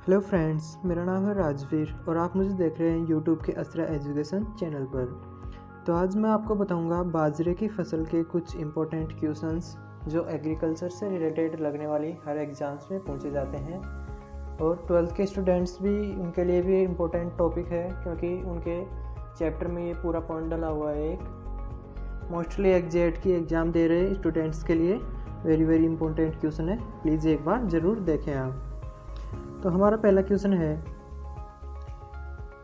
Hello friends, मेरा नाम है राजवीर और आप मुझे देख रहे हैं यूट्यूब के असरा एजुकेशन चैनल पर। तो आज मैं आपको बताऊंगा बाजरे की फसल के कुछ इम्पोर्टेंट क्वेश्चंस जो एग्रीकल्चर से रिलेटेड लगने वाली हर एग्ज़ाम्स में पूछे जाते हैं और 12th के स्टूडेंट्स भी उनके लिए भी इम्पोर्टेंट टॉपिक है क्योंकि उनके चैप्टर में ये पूरा पॉइंट डला हुआ है। एक मोस्टली एग्जेट की एग्ज़ाम दे रहे स्टूडेंट्स के लिए वेरी इंपॉर्टेंट क्वेश्चन है, प्लीज़ एक बार ज़रूर देखें आप। तो हमारा पहला क्वेश्चन है,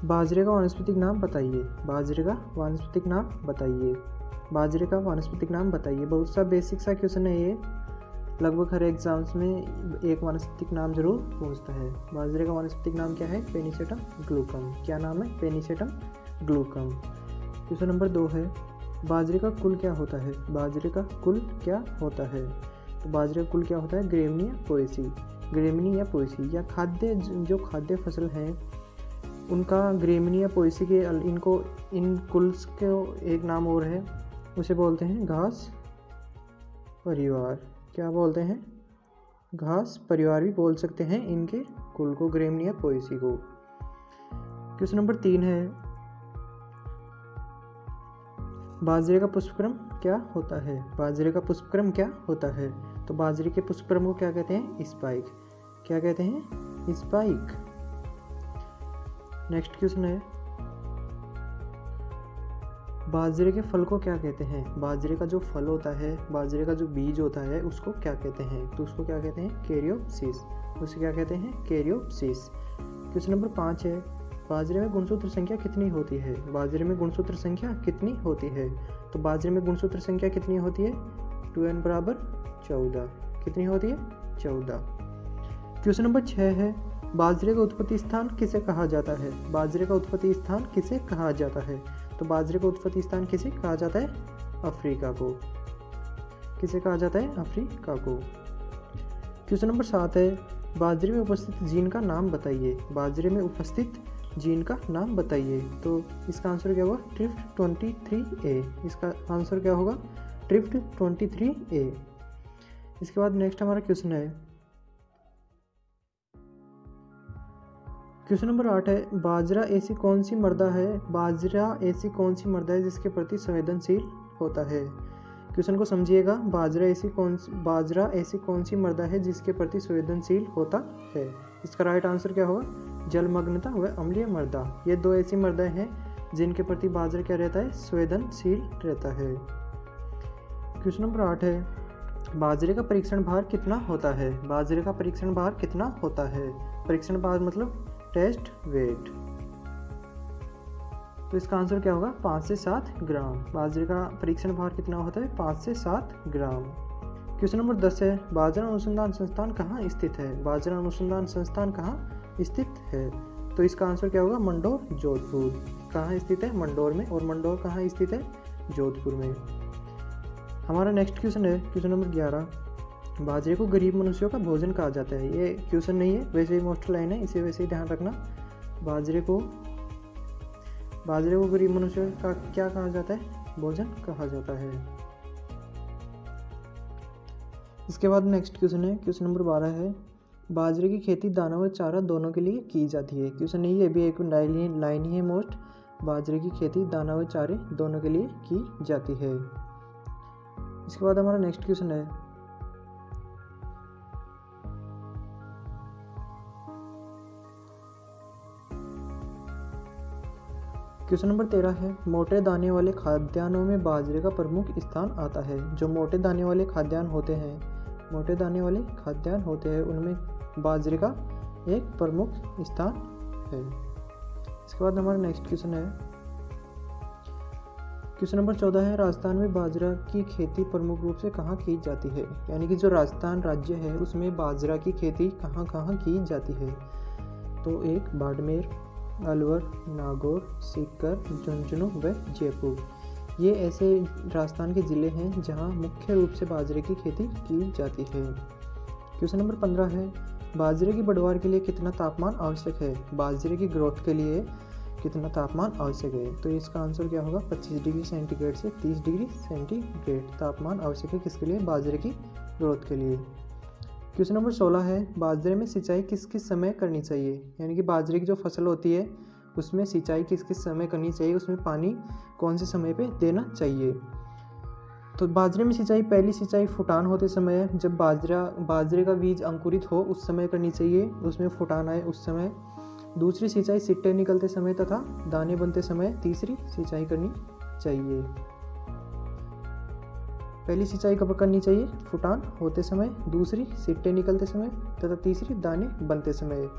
बाजरे का वानस्पतिक नाम बताइए। बाजरे का वानस्पतिक नाम बताइए। बाजरे का वानस्पतिक नाम बताइए। बहुत सा बेसिक सा क्वेश्चन है ये, लगभग हर एग्जाम्स में एक वानस्पतिक नाम जरूर पूछता है। बाजरे का वानस्पतिक नाम क्या है? पेनिसेटम ग्लूकम। क्या नाम है? पेनिसेटम ग्लूकम। क्वेश्चन नंबर 2 है, बाजरे का कुल क्या होता है? बाजरे का कुल क्या होता है? तो बाजरे का कुल क्या होता है? ग्रेमिनिया पोएसी। ग्रेमिनिया पोएसी या जो खाद्य फसल हैं उनका ग्रेमिनिया पोएसी के इन कुल्स के एक नाम और है, उसे बोलते हैं घास परिवार। क्या बोलते हैं? घास परिवार भी बोल सकते हैं इनके कुल को, ग्रेमिनिया पोएसी को। क्वेश्चन नंबर 3 है, बाजरे का पुष्पक्रम क्या होता है? बाजरे का पुष्पक्रम क्या होता है? तो बाजरे के पुष्पक्रम को क्या कहते हैं? स्पाइक। क्या कहते हैं? स्पाइक। नेक्स्ट क्वेश्चन है, बाजरे के फल को क्या कहते हैं? बाजरे का जो फल होता है, बाजरे का जो बीज होता है उसको क्या कहते हैं? तो उसको क्या कहते हैं? कैरियोप्सिस। उसे क्या कहते हैं? कैरियोप्सिस। क्वेश्चन नंबर 5 है, बाजरे में गुणसूत्र संख्या कितनी होती है? बाजरे में गुणसूत्र संख्या कितनी होती है? तो बाजरे में गुणसूत्र संख्या कितनी होती है? 2n बराबर 14। कितनी होती है? 14। क्वेश्चन नंबर 6 है, बाजरे का उत्पत्ति स्थान किसे कहा जाता है? बाजरे का उत्पत्ति स्थान किसे कहा जाता है? तो बाजरे का उत्पत्ति स्थान किसे कहा जाता है? अफ्रीका को। किसे कहा जाता है? अफ्रीका को। क्वेश्चन नंबर 7 है, बाजरे में उपस्थित जीन का नाम बताइए। बाजरे में उपस्थित जीन का नाम बताइए। तो इसका आंसर क्या होगा? ट्रिप्ट 23A। इसका आंसर क्या होगा? ट्रिप्ट 23A। इसके बाद नेक्स्ट हमारा क्वेश्चन है, क्वेश्चन नंबर 8 है, बाजरा ऐसी कौन सी मृदा है? बाजरा ऐसी कौन सी मृदा है जिसके प्रति संवेदनशील होता है? क्वेश्चन को समझिएगा। बाजरा ऐसी कौन सी मृदा है जिसके प्रति संवेदनशील होता है? इसका राइट आंसर क्या होगा? जलमग्नता व अम्लीय मृदा। ये दो ऐसी मृदाएं हैं जिनके प्रति बाजरा क्या रहता है? संवेदनशील रहता है। क्वेश्चन नंबर 8 है, बाजरे का परीक्षण भार कितना होता है? बाजरे का परीक्षण भार कितना होता है? परीक्षण भार मतलब टेस्ट वेट। तो इसका आंसर क्या होगा? 5 से 7 ग्राम। बाजरे का परीक्षण भार कितना होता है? 5 से 7 ग्राम। क्वेश्चन नंबर 10 है, बाजरा अनुसंधान संस्थान कहाँ स्थित है? बाजरा अनुसंधान संस्थान कहाँ स्थित है? तो इसका आंसर क्या होगा? मंडोर, जोधपुर। कहाँ स्थित है? मंडोर में। और मंडोर कहाँ स्थित है? जोधपुर में। हमारा नेक्स्ट क्वेश्चन है क्वेश्चन नंबर 11, बाजरे को गरीब मनुष्यों का भोजन कहा जाता है। ये क्वेश्चन नहीं है, वैसे ही मोस्ट लाइन है, इसे वैसे ही ध्यान रखना। बाजरे को गरीब मनुष्यों का क्या कहा जाता है? भोजन कहा जाता है। इसके बाद नेक्स्ट क्वेश्चन है क्वेश्चन नंबर 12 है, बाजरे की खेती दाना व चारा दोनों के लिए की जाती है। क्वेश्चन नहीं है, भी एक लाइन ही है मोस्ट। बाजरे की खेती दाना व चारे दोनों के लिए की जाती है। इसके बाद हमारा नेक्स्ट क्वेश्चन है, क्वेश्चन नंबर 13 है, मोटे दाने वाले खाद्यान्नों में बाजरे का प्रमुख स्थान आता है। जो मोटे दाने वाले खाद्यान्न होते हैं उनमें बाजरे का एक प्रमुख स्थान है। इसके बाद हमारा नेक्स्ट क्वेश्चन है क्वेश्चन नंबर 14 है, राजस्थान में बाजरा की खेती प्रमुख रूप से कहाँ की जाती है? यानी कि जो राजस्थान राज्य है उसमें बाजरा की खेती कहाँ कहाँ की जाती है? तो एक बाड़मेर, अलवर, नागौर, सीकर, झुंझुनू व जयपुर। ये ऐसे राजस्थान के ज़िले हैं जहां मुख्य रूप से बाजरे की खेती की जाती है। क्वेश्चन नंबर 15 है, बाजरे की पैदावार के लिए कितना तापमान आवश्यक है? बाजरे की ग्रोथ के लिए कितना तापमान आवश्यक है? तो इसका आंसर क्या होगा? 25 डिग्री सेंटीग्रेड से 30 डिग्री सेंटीग्रेड तापमान आवश्यक है। किसके लिए? बाजरे की ग्रोथ के लिए। क्वेश्चन नंबर 16 है, बाजरे में सिंचाई किस किस समय करनी चाहिए, यानी कि बाजरे की जो फसल होती है उसमें सिंचाई किस किस समय करनी चाहिए, उसमें पानी कौन से समय पे देना चाहिए। तो बाजरे में सिंचाई, पहली सिंचाई फुटान होते समय है, जब बाजरे का बीज अंकुरित हो उस समय करनी चाहिए, उसमें फुटान आए उस समय। दूसरी सिंचाई सिट्टे निकलते समय तथा दाने बनते समय तीसरी सिंचाई करनी चाहिए। पहली सिंचाई कब करनी चाहिए, फुटान होते समय, दूसरी सिट्टे निकलते समय तथा तीसरी दाने बनते समय।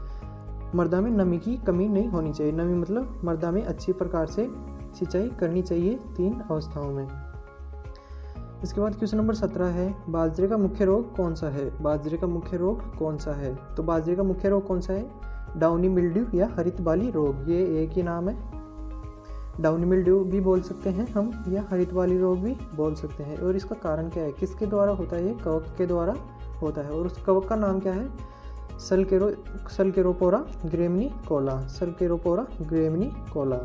मृदा में नमी की कमी नहीं होनी चाहिए, नमी मतलब मृदा में अच्छी प्रकार से सिंचाई करनी चाहिए 3 अवस्थाओं में। इसके बाद क्वेश्चन नंबर 17 है, बाजरे का मुख्य रोग कौन सा है, बाजरे का मुख्य रोग कौन सा है। तो बाजरे का मुख्य रोग कौन सा है, डाउनी मिल्ड्यू या हरित बाली रोग, ये एक ही नाम है। डाउनी मिल्ड्यू भी बोल सकते हैं हम, या हरित बाली रोग भी बोल सकते हैं। और इसका कारण क्या है, किसके द्वारा होता है, ये कवक के द्वारा होता है। और उस कवक का नाम क्या है, सल्केरोपोरा ग्रेमिनिकोला, सल्केरोपोरा ग्रेमिनिकोला।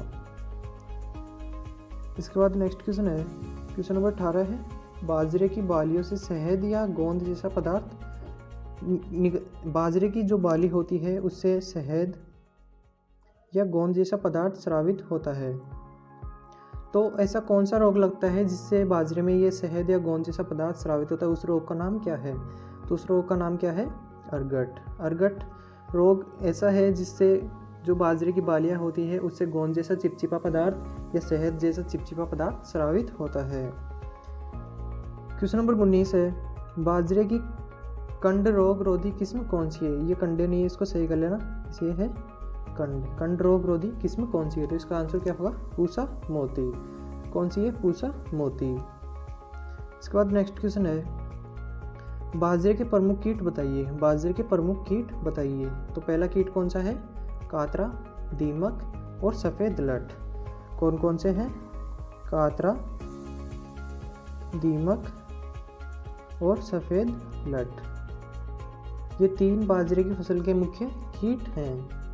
इसके बाद नेक्स्ट क्वेश्चन है, क्वेश्चन नंबर 18 है, बाजरे की बालियों से शहद या गोंद जैसा पदार्थ, बाजरे की जो बाली होती है उससे शहद या गोंद जैसा पदार्थ स्रावित होता है। तो ऐसा कौन सा रोग लगता है जिससे बाजरे में ये शहद या गोंद जैसा पदार्थ स्रावित होता है, उस रोग का नाम क्या है। तो उस रोग का नाम क्या है, अर्गट। अर्गट रोग ऐसा है जिससे जो बाजरे की बालियाँ होती है उससे गोंद जैसा चिपचिपा पदार्थ या शहद जैसा चिपचिपा पदार्थ स्रावित होता है। क्वेश्चन नंबर 19 है, बाजरे की कंड रोग रोधी किस्म कौन सी है। ये कंडे नहीं है, इसको सही कर लेना, ये है कंड रोग रोधी किस्म कौन सी है। तो इसका आंसर क्या होगा, पूसा मोती। कौन सी है, पूसा मोती। इसके बाद नेक्स्ट क्वेश्चन है, बाजरे के प्रमुख कीट बताइए, बाजरे के प्रमुख कीट बताइए। तो पहला कीट कौन सा है, कातरा, दीमक और सफ़ेद लट। कौन कौन से हैं, कातरा, दीमक और सफ़ेद लट, ये 3 बाजरे की फसल के मुख्य कीट हैं।